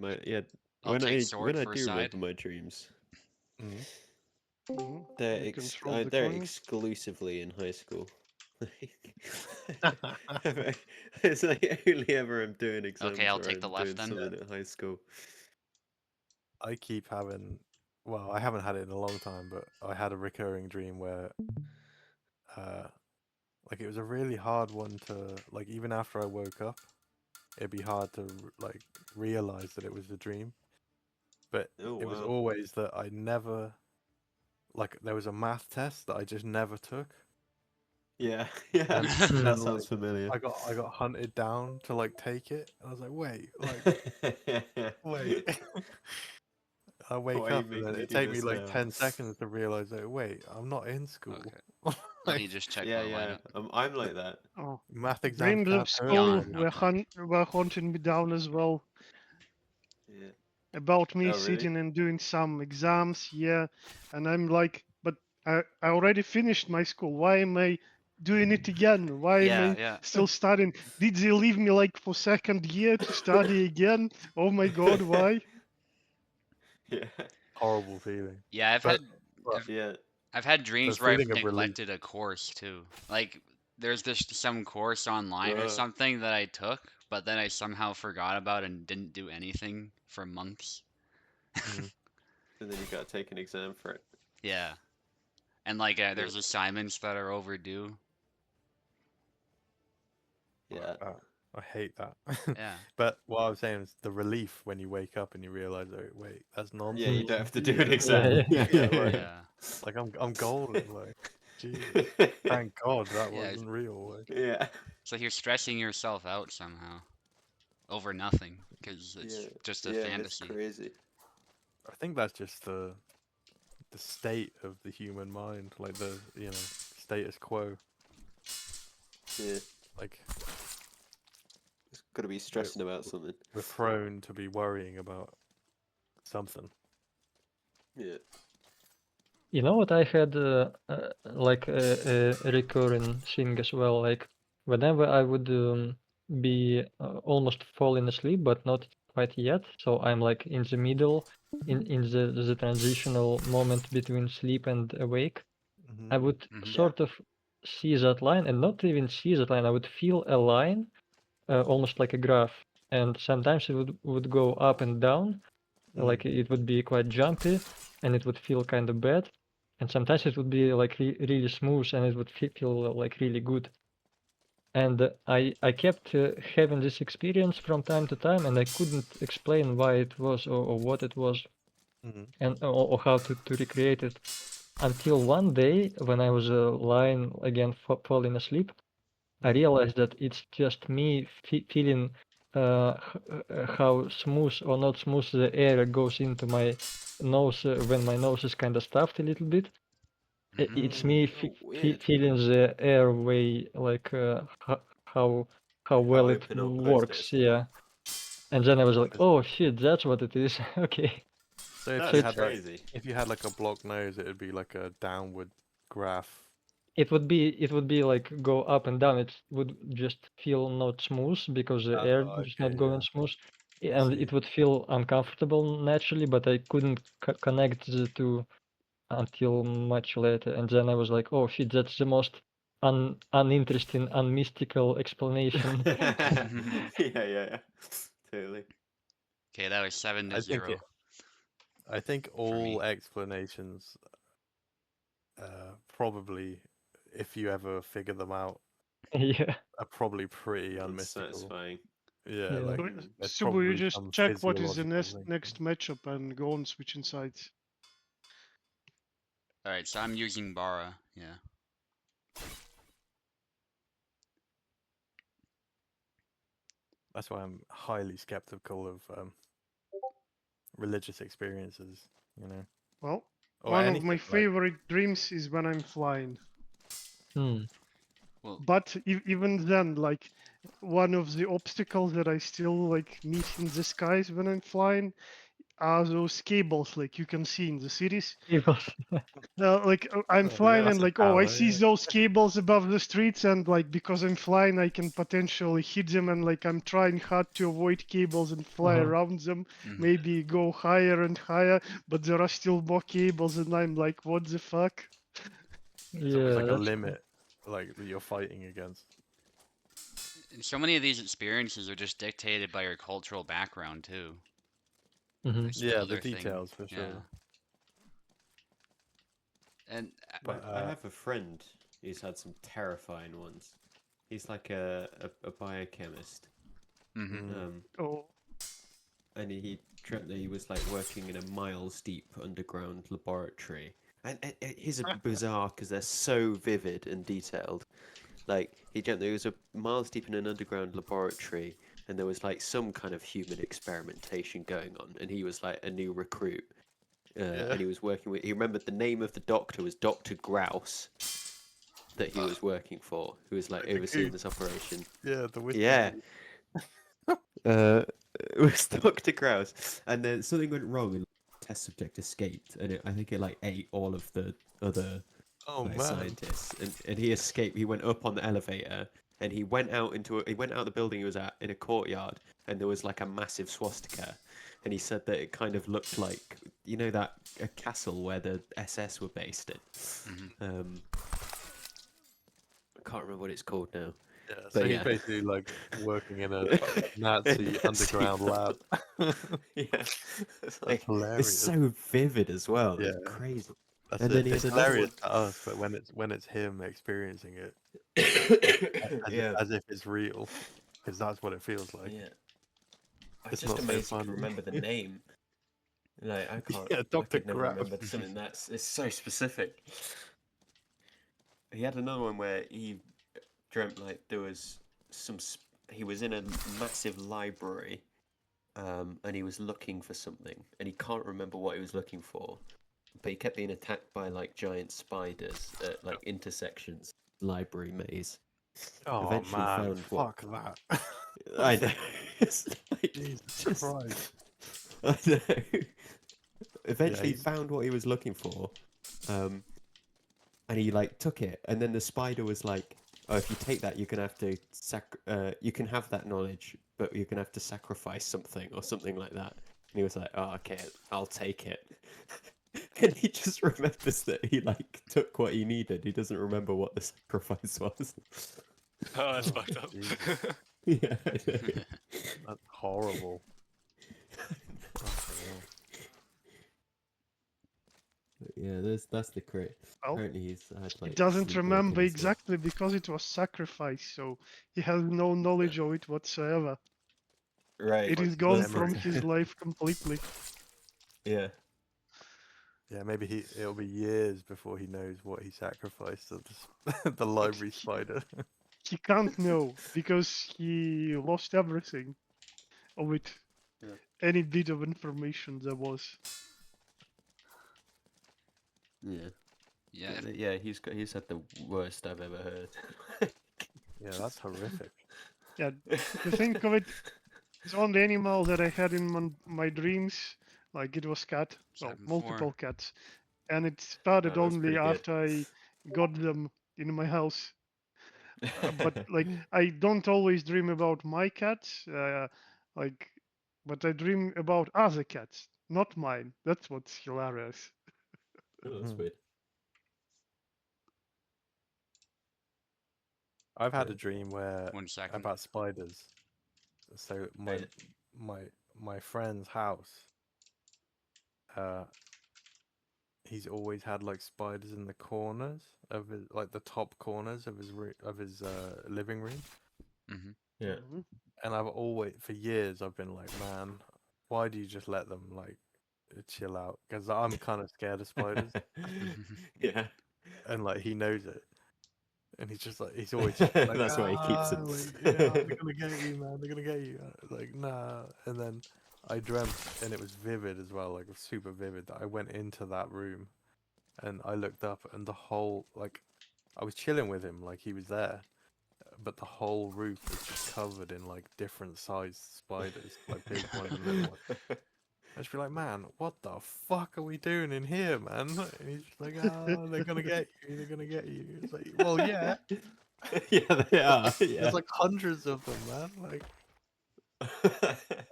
I'll when take I sword do first remember side. my dreams, You they're control the they're coins. exclusively in high school. It's like only ever I'm doing exams Okay, I'll or take the I'm left doing then. something at high school. I keep having, well, I haven't had it in a long time, but I had a recurring dream where, like, it was a really hard one to, like, even after I woke up, it'd be hard to, like, realize that it was a dream. But Oh, it was wow. always that I never, like, there was a math test that I just never took. Yeah, And that then, sounds familiar. I got hunted down to, like, take it. I was like, wait, like, wait. I wake Why are you up and then making me it do take me this like now? 10 seconds to realize that, wait, I'm not in school. Okay. Let me Like, just check Yeah, my yeah. lineup. I'm like that. Oh, math exams dreams can't of hurt school Yawn, anybody. were haunting me down as well. Yeah. About me Oh, really? sitting and doing some exams, yeah, and I'm like, but I already finished my school. Why am I doing it again? Why am I Yeah. still studying? Did they leave me like for second year to study again? Oh my god, why? Yeah. Horrible feeling. Yeah, But Yeah. I've had dreams where I've feeling of relief. neglected a course too. Like there's just some course online or Uh. something that I took, but then I somehow forgot about and didn't do anything for months. Mhm. And then you gotta take an exam for it. Yeah. And like there's assignments that are overdue. Yeah. I hate that. Yeah. But what I was saying is the relief when you wake up and you realize, oh, wait, that's nonsense. Yeah, you don't have to do an exam. Yeah, like, Yeah. like I'm golden. Like, Jesus, thank God that Yeah, wasn't real. Like, Yeah. So you're stressing yourself out somehow over nothing because it's just a Yeah, it's fantasy. crazy. I think that's just the state of the human mind, like the status quo. Yeah. Like It's gotta be stressing about something. we're prone to be worrying about something. Yeah. You know what I had like a recurring thing as well. Like whenever I would be almost falling asleep, but not quite yet. So I'm like in the middle, in the transitional moment between sleep and awake. I would sort of see that line, and not even see that line. I would feel a line, almost like a graph, and sometimes it would go up and down, like it would be quite jumpy, and it would feel kind of bad. And sometimes it would be like really smooth, and it would feel like really good. And I kept having this experience from time to time, and I couldn't explain why it was or what it was, and or how to recreate it. Until one day, when I was lying again, falling asleep, I realized that it's just me feeling how smooth or not smooth the air goes into my nose when my nose is kind of stuffed a little bit. It's me feeling the airway, like how well it open or closed it works. is. Yeah. And then I was like, oh shit, that's what it is. Okay. So if That's you had crazy. if you had like a blocked nose, it would be like a downward graph. It would be like go up and down. It would just feel not smooth because the air is not going smooth, and it would feel uncomfortable naturally. But I couldn't connect the two until much later, and then I was like, "Oh shit, that's the most uninteresting, unmystical explanation." Yeah. Totally. Okay, that was 7-0. I think all explanations, probably, if you ever figure them out, Yeah, are probably pretty unmystical. Satisfying. Yeah, like there's Subu, you probably just some check what is the physiological link. next matchup and go on switching sides. Alright, so I'm using Bara, yeah. That's why I'm highly skeptical of religious experiences, you know. Well, Or one of anything, my like- favorite dreams is when I'm flying. Well, But even then, like one of the obstacles that I still like meet in the skies when I'm flying, are those cables like you can see in the series. Cables. I'm Oh, flying yeah, and that's a I tower, see yeah. those cables above the streets, and because I'm flying I can potentially hit them, and I'm trying hard to avoid cables and fly around them, maybe go higher and higher, but there are still more cables, and I'm like, what the fuck? It's always like a that's limit, like that you're fighting against. And so many of these experiences are just dictated by your cultural background too. Mhm. That's Yeah, the other thing. details for Yeah. sure. And But I have a friend who's had some terrifying ones. He's like a biochemist. Oh, And he dreamt that he was like working in a miles deep underground laboratory. And his are bizarre because they're so vivid and detailed. Like he dreamt that he was a miles deep in an underground laboratory, and there was like some kind of human experimentation going on, and he was like a new recruit. And he was working with. He remembered the name of the doctor was Dr. Grouse, that he was working for, who was like overseeing this operation. yeah, the whiskey. Yeah. It was Dr. Grouse, and then something went wrong, and the test subject escaped, and I think it like ate all of the other man. scientists, and he escaped. He went up on the elevator, and he went out he went out the building he was at in a courtyard, and there was like a massive swastika, and he said that it kind of looked like that a castle where the SS were based in. I can't remember what it's called now. Yeah, so But he's yeah. basically like working in a Nazi underground lab. Yeah, That's it's hilarious. so vivid as well. It's Yeah. crazy. That's And it. then he It's has another hilarious one. to us, but when it's him experiencing it, Yeah, as if it's real, because that's what it feels like. yeah. It's It's not just so amazing to funny. remember the name. Like I can't. Yeah, I Dr. could never Grouse. remember something it's so specific. He had another one where he dreamt like there was he was in a massive library, and he was looking for something, and he can't remember what he was looking for, but he kept being attacked by like giant spiders at like intersections. Library maze. Oh Eventually man, found what- fuck that. I know. It's like, Jesus just- Christ. I know. Eventually he's- found what he was looking for, and he like took it, and then the spider was like, "Oh, if you take that, you're gonna have to you can have that knowledge, but you're gonna have to sacrifice something or something like that." And he was like, "Oh, okay, I'll take it." And he just remembers that he like took what he needed. He doesn't remember what the sacrifice was. Oh, that's fucked up. Jesus. Yeah, I know. That's horrible. Fucking hell. But yeah, that's the crit. Well, Apparently he's had like. he doesn't sleepwalking remember and stuff. exactly because it was sacrificed, so he has no knowledge of it whatsoever. Right. It is gone memory. from his life completely. Yeah. Yeah, maybe it'll be years before he knows what he sacrificed to the library spider. He can't know because he lost everything of it. Yeah. Any bit of information there was. Yeah. yeah, Yeah, he's had the worst I've ever heard. Yeah, that's horrific. Yeah, to think of it, it's only animal that I had in my dreams. Like it was cat, well, 7-4. multiple cats, and it started Oh, that's only pretty good. after I got them in my house. But like I don't always dream about my cats, but I dream about other cats, not mine. That's what's hilarious. Oh, that's Mhm. weird. I've had a dream where 1 second. about spiders. So Right. my friend's house. He's always had like spiders in the corners of his, like the top corners of his living room. Hmm. Yeah. Mhm. And I've always, for years, I've been like, man, why do you just let them like chill out? Because I'm kind of scared of spiders, Yeah. and like he knows it, and he's just like, he's always just like, That's why he keeps them. Like, yeah, they're gonna get you, man. They're gonna get you. Like, nah. And then I dreamt, and it was vivid as well, like super vivid. That I went into that room, and I looked up, and the whole like, I was chilling with him, like he was there, but the whole roof was just covered in like different sized spiders, like big ones and little ones. I just be like, man, what the fuck are we doing in here, man? And he's just like, oh, they're gonna get you. They're gonna get you. It's like, well, yeah. Yeah, they are. Yeah. There's like hundreds of them, man. Like,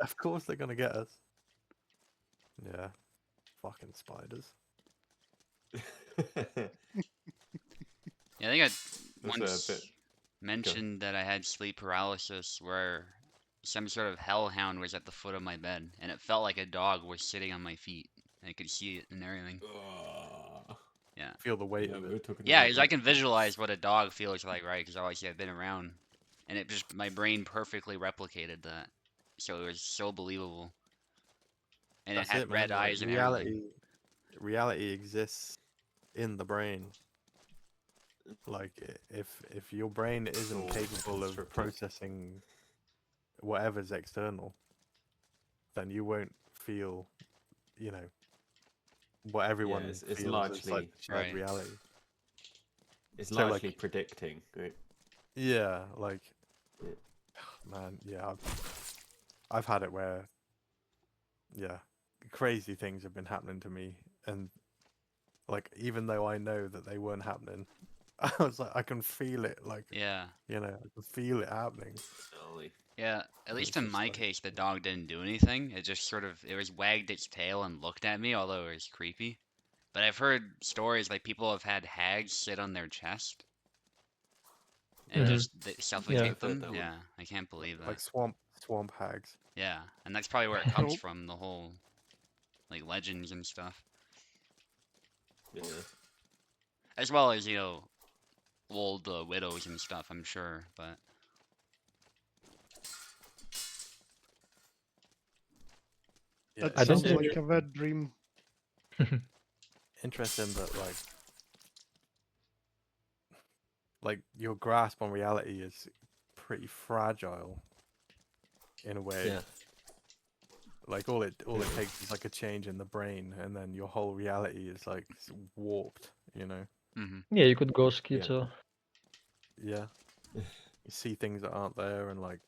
of course they're gonna get us. Yeah. Fucking spiders. Yeah, I think I That's once a bit. mentioned that I had sleep paralysis where some sort of hellhound was at the foot of my bed, and it felt like a dog was sitting on my feet. I could see it and everything. Yeah. Feel the weight Yeah, of we were it. talking Yeah, about because I that. can visualize what a dog feels like, right? Because obviously I've been around, and it just my brain perfectly replicated that, so it was so believable. And That's it had it, red man. Like, eyes and everything. reality exists in the brain. Like if your brain isn't all capable of constructed. processing whatever's external, then you won't feel, you know, what everyone it's feels inside largely- the shared Right. reality. It's So, largely like- predicting, right? Yeah, like, Yeah. man, yeah, I've had it where, yeah, crazy things have been happening to me, and like even though I know that they weren't happening, I was like, I can feel it, like, Yeah. you know, I can feel it happening. Golly. Yeah, at least It's in just my like- case, the dog didn't do anything. It just sort of, it was wagged its tail and looked at me, although it was creepy. But I've heard stories like people have had hags sit on their chest and Mhm. just suffocate I've heard them. that one. Yeah, I can't believe that. Like swamp hags. Yeah, and that's probably where it comes Nope. from, the whole, like, legends and stuff. Yeah. As well as, old widows and stuff, I'm sure, but... Yeah, That I don't sounds think like a wet dream. interesting that like your grasp on reality is pretty fragile in a way. Yeah. Like all it Yeah. takes is like a change in the brain, and then your whole reality is like warped. You know? Mm-hmm. Yeah, you could go schizo. Yeah. You see things that aren't there, and like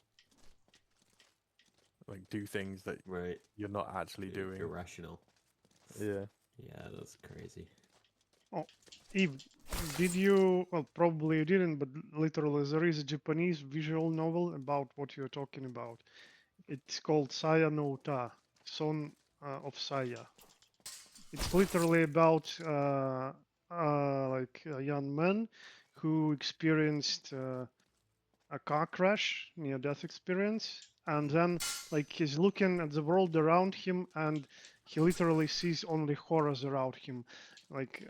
do things that Right. you're not actually doing. Irrational. Yeah. Yeah, that's crazy. Eve, did you? Well, probably you didn't, but literally there is a Japanese visual novel about what you're talking about. It's called Saya no Uta, Son of Saya. It's literally about like a young man who experienced a car crash, near-death experience, and then like he's looking at the world around him, and he literally sees only horrors around him. Like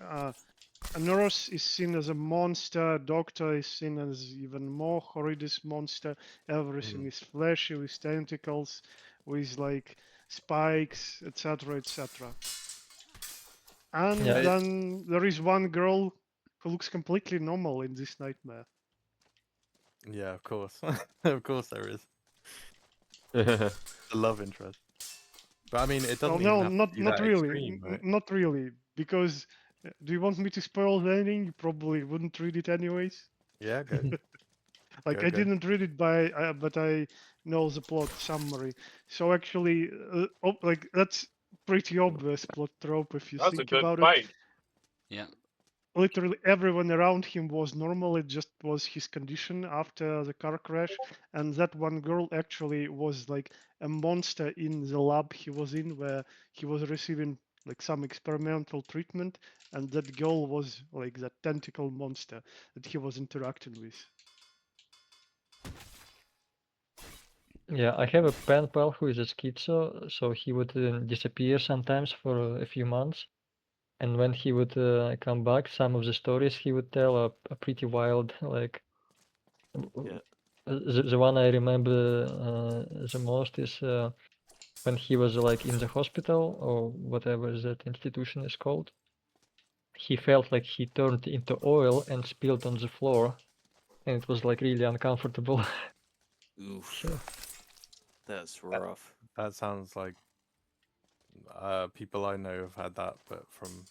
a nurse is seen as a monster, doctor is seen as even more horrendous monster. Everything is fleshy with tentacles, with like spikes, etc., etc. And Yeah. then there is one girl who looks completely normal in this nightmare. Yeah, of course. Of course there is. The love interest. But I mean, it doesn't Well, even no, have to be not that really, extreme, right? not really, because do you want me to spoil the ending? You probably wouldn't read it anyways. Yeah, good. Like Go, I go. didn't read it but I know the plot summary. So actually, like that's pretty obvious plot trope if you That's a think good about it. fight. Yeah. Literally everyone around him was normal. It just was his condition after the car crash, and that one girl actually was like a monster in the lab he was in, where he was receiving like some experimental treatment, and that girl was like that tentacle monster that he was interacting with. Yeah, I have a pen pal who is a schizo, so he would disappear sometimes for a few months. And when he would come back, some of the stories he would tell are pretty wild. Like Yeah. the one I remember the most is when he was like in the hospital or whatever that institution is called. He felt like he turned into oil and spilled on the floor, and it was like really uncomfortable. Oof. So, That's rough. That sounds like people I know have had that, but from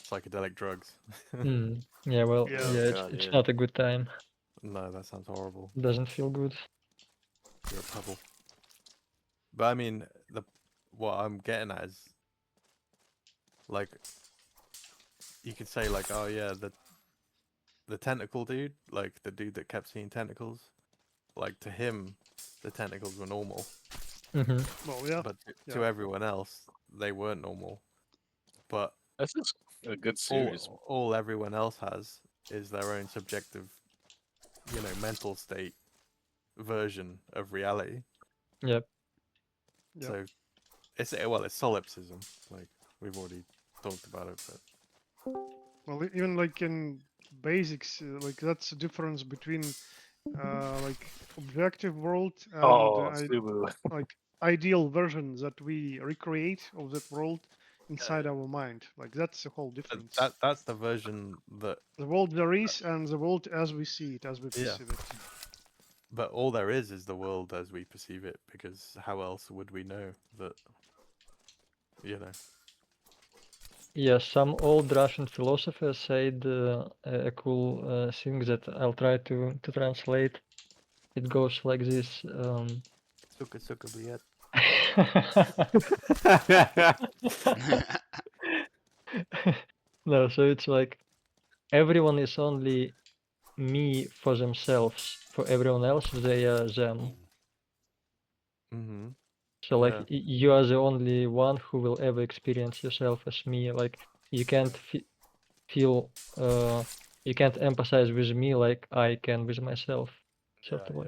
psychedelic drugs. yeah, well, Yeah. yeah, God, it's yeah. not a good time. No, that sounds horrible. Doesn't feel good. You're a pebble. But I mean, what I'm getting at is, like, you could say like, oh yeah, the tentacle dude, like the dude that kept seeing tentacles, like to him, the tentacles were normal, Mm-hmm. Well, yeah. but to Yeah. everyone else, they weren't normal. But This is a good series. all everyone else has is their own subjective, mental state version of reality. Yep. Yeah. So it's solipsism, like we've already talked about it, but Well, even like in basics, like that's the difference between like objective world and Oh, Subu. like ideal version that we recreate of that world inside our mind. Like that's the whole difference. that's the version that The world there is and the world as we see it, as we Yeah. perceive it. but all there is the world as we perceive it, because how else would we know that, Yes, some old Russian philosophers said a cool thing that I'll try to translate. It goes like this. Suka блядь. No, so it's like everyone is only me for themselves. For everyone else, they are them. Mm-hmm. So like Yeah. you are the only one who will ever experience yourself as me. Like you can't feel, you can't empathize with me like I can with myself. Sort of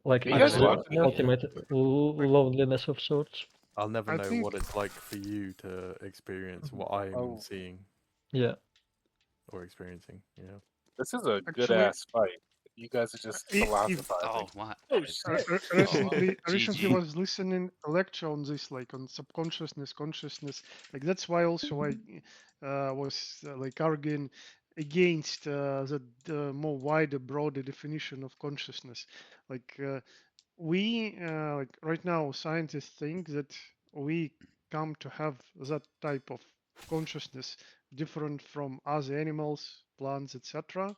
like You it's guys the watching this? ultimate loneliness of sorts. I'll never I know think- what it's like for you to experience what I'm Oh. seeing Yeah. or experiencing. This is a good Actually- ass fight. You guys are just If- philosophizing. Oh, what? Oh shit! Recently GG. was listening a lecture on this, like on subconsciousness, consciousness. Like that's why also I was like arguing against the more wider, broader definition of consciousness. Like we, like right now, scientists think that we come to have that type of consciousness different from other animals, plants, etc.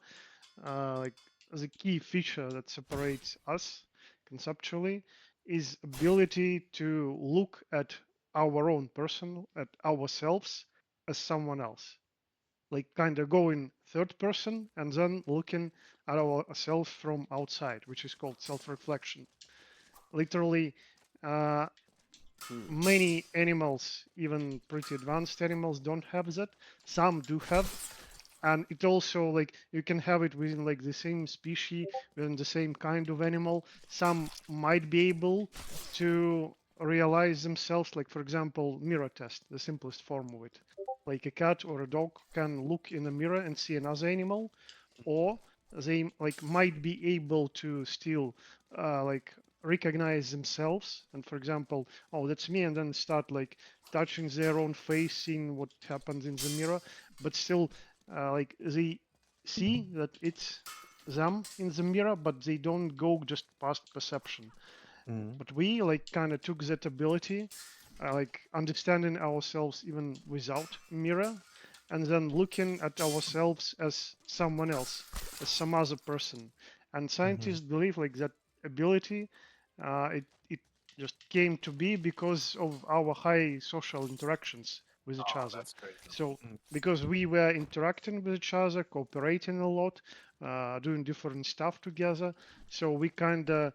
Like the key feature that separates us conceptually is ability to look at our own person, at ourselves as someone else. Like kind of going third person and then looking at ourselves from outside, which is called self-reflection. Literally, many animals, even pretty advanced animals, don't have that. Some do have, and it also like you can have it within like the same species, within the same kind of animal. Some might be able to realize themselves, like for example mirror test, the simplest form of it. Like a cat or a dog can look in a mirror and see another animal, or they like might be able to still like recognize themselves, and for example, oh that's me, and then start like touching their own face, seeing what happens in the mirror, but still like they see that it's them in the mirror, but they don't go just past perception. Mm-hmm. But we like kind of took that ability, like understanding ourselves even without mirror, and then looking at ourselves as someone else, as some other person. And scientists believe like that ability, it just came to be because of our high social interactions with each other. That's crazy. So because we were interacting with each other, cooperating a lot, doing different stuff together, so we kind of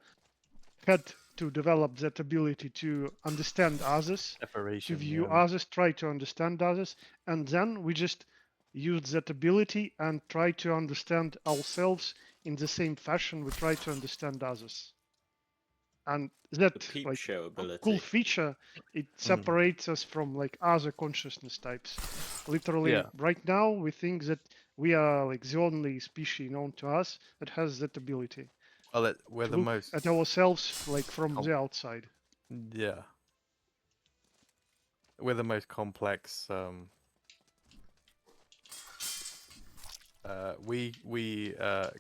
had to develop that ability to understand others, to Separation. view others, try to understand others, and then we just use that ability and try to understand ourselves in the same fashion we try to understand others. And that The peep like show ability. cool feature, it separates us from like other consciousness types. Literally, Yeah. right now we think that we are like the only species known to us that has that ability. Well, we're To the look most. at ourselves like from the outside. Yeah. We're the most complex. We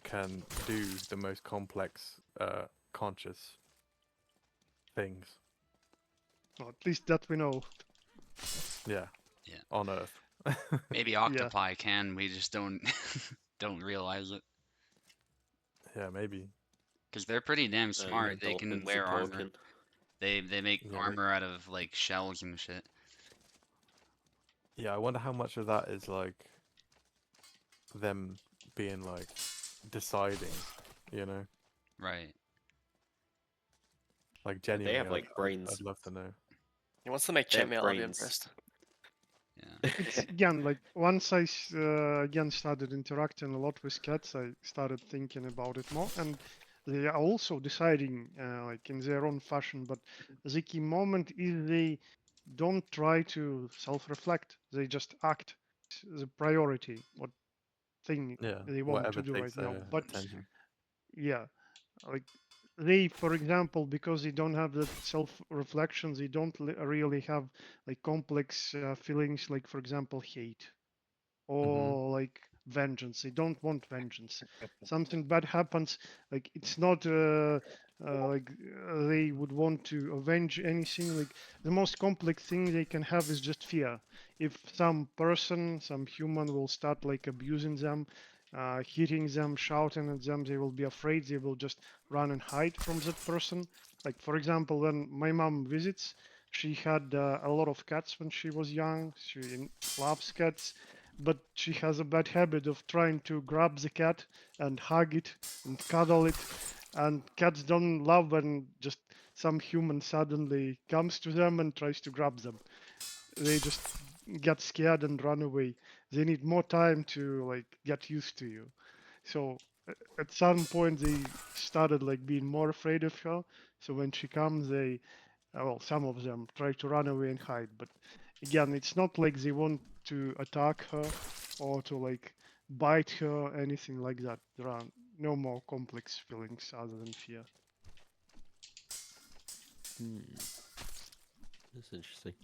can do the most complex conscious things. Well, at least that we know. Yeah. Yeah. On Earth. Maybe octopi can, we just don't don't realize it. Yeah, maybe. Because they're pretty damn smart. They can dolphins wear are armor. talking. They make Yeah, armor out of like shells and shit. Yeah, I wonder how much of that is like them being like deciding, you know, Right. like They genuinely. have like brains. I'd love to know. He wants to make They have chainmail, I'll be brains. impressed. Yeah. It's again like once I again started interacting a lot with cats, I started thinking about it more, and they are also deciding like in their own fashion. But the key moment is they don't try to self-reflect; they just act. The priority, what thing Yeah, they want whatever to do takes right now. their But attention. yeah, like they, for example, because they don't have that self-reflection, they don't really have like complex feelings, like for example, hate or like vengeance. They don't want vengeance. Something bad happens, like it's not like they would want to avenge anything. Like the most complex thing they can have is just fear. If some person, some human will start like abusing them, hitting them, shouting at them, they will be afraid. They will just run and hide from that person. Like for example, when my mom visits, she had a lot of cats when she was young. She loves cats, but she has a bad habit of trying to grab the cat and hug it and cuddle it. And cats don't love when just some human suddenly comes to them and tries to grab them. They just get scared and run away. They need more time to like get used to you. So at some point they started like being more afraid of her. So when she comes, they well, some of them try to run away and hide. But again, it's not like they want to attack her or to like bite her, anything like that. There are no more complex feelings other than fear. That's interesting.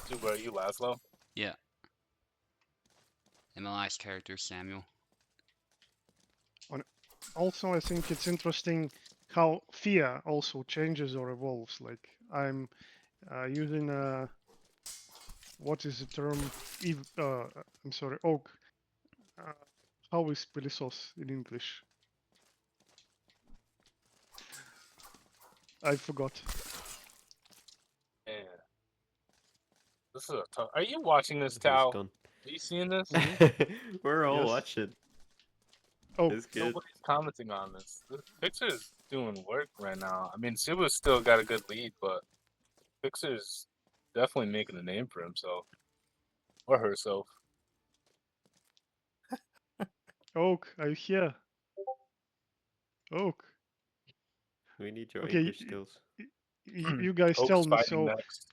Zuba, are you Laszlo? Yeah. And my last character, Samuel. Also, I think it's interesting how fear also changes or evolves. Like I'm using what is the term? I'm sorry, oak. Uh, how is pelisos in English? I forgot. Yeah. This is a tough. Are you watching this, He's Tao? gone. Are you seeing this? We're all Yes. watching. Oh, It's good. Nobody's commenting on this. Fixer's doing work right now. I mean, Suba's still got a good lead, but Fixer's definitely making a name for himself or herself. Oak, are you here? Oak. We need your Okay, English skills. you guys Oak's tell me. fighting So next.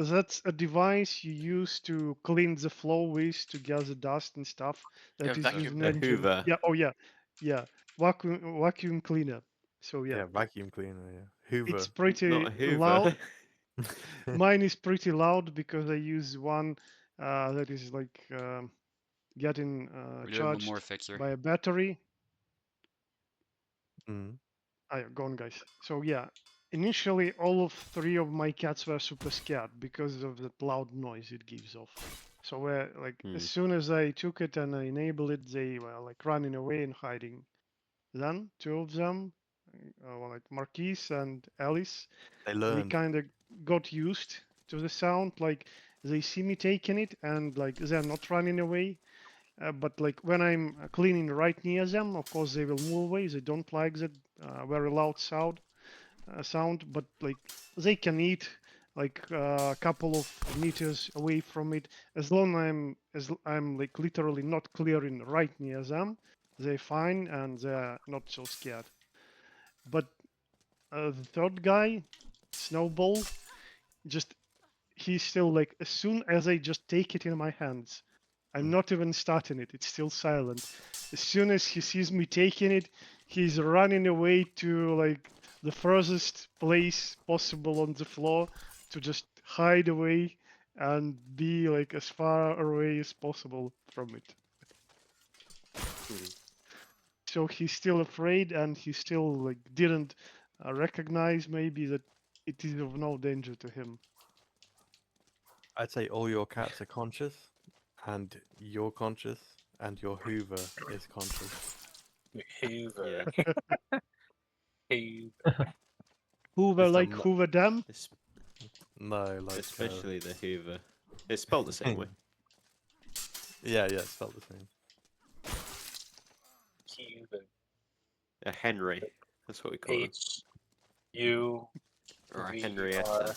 that's a device you use to clean the floor with to gather dust and stuff. That Yeah, is vacuum. used in A engine. Hoover. Yeah. Oh yeah. Yeah. Vacuum cleaner. So yeah, Yeah, vacuum cleaner. Yeah, Hoover. it's pretty Not a Hoover. loud. Mine is pretty loud because I use one that is like getting We're doing one more charged fixer. by a battery. Mm. Go on, guys. So yeah, initially all of three of my cats were super scared because of the loud noise it gives off. So like as soon as I took it and I enabled it, they were like running away and hiding. Then two of them, like Marquise and Alice, They they learned. kind of got used to the sound. Like they see me taking it and like they're not running away. But like when I'm cleaning right near them, of course they will move away. They don't like that very loud sound. But like they can eat like a couple of meters away from it. As I'm like literally not clearing right near them, they're fine and they're not so scared. But the third guy, Snowball, just he's still like as soon as I just take it in my hands, I'm not even starting it. It's still silent. As soon as he sees me taking it, he's running away to like the furthest place possible on the floor to just hide away and be like as far away as possible from it. So he's still afraid and he still like didn't recognize maybe that it is of no danger to him. I'd say all your cats are conscious, and you're conscious, and your Hoover is conscious. He's Yeah. He's Hoover Just a like mu- Hoover Dam? es- No, like especially the Hoover. It's spelled the same way. yeah, it's spelled the same. Hoover. A Henry. That's what we call it. H-U. Or a V Henrietta.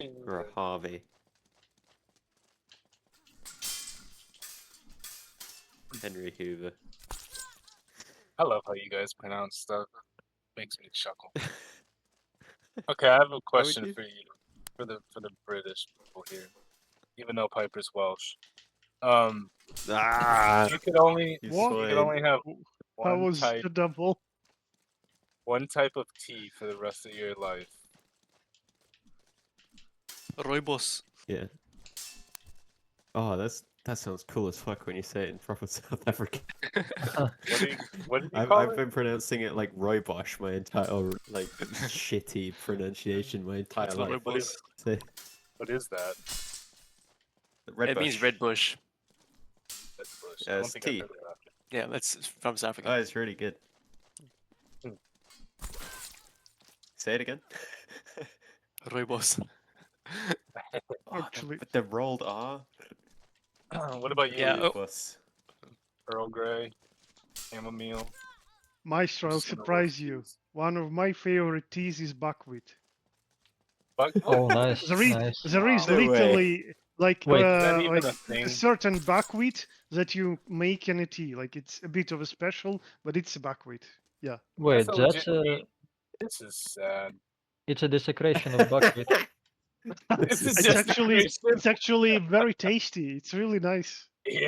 R. Or a Harvey. Henry Hoover. I love how you guys pronounce stuff. Makes me chuckle. Okay, I have a question you? for you, for the British people here. Even though Piper's Welsh, Ah! you could only He's What? you could fine. only have How one was type the double? of tea for the rest of your life. Rooibos. Yeah. Oh, that sounds cool as fuck when you say it in proper South African. What did you I've, call I've it? been pronouncing it like Roibosh my entire, or like shitty pronunciation my entire That's life. what Rooibos. So, What is that? red It means bush. red bush. That's bush. Yeah, I don't it's think I've tea. heard of that. Yeah, that's from South Africa. Oh, it's really good. Hmm. Say it again. Rooibos. Oh, Actually- with the rolled R. What about you? Yeah, oh. Rooibos. Earl Grey, chamomile. Maestro, I'll Just gonna surprise roast you. these. One of my favorite teas is buckwheat. But Oh, nice, There is, nice. there is No way. literally like Wait. Is that even a like thing? a certain buckwheat that you make in a tea. Like it's a bit of a special, but it's a buckwheat. Yeah. Wait, a that's legit This is sad. it's a desecration of buckwheat. It's a It's actually desecration. it's actually very tasty. It's really nice. Yeah.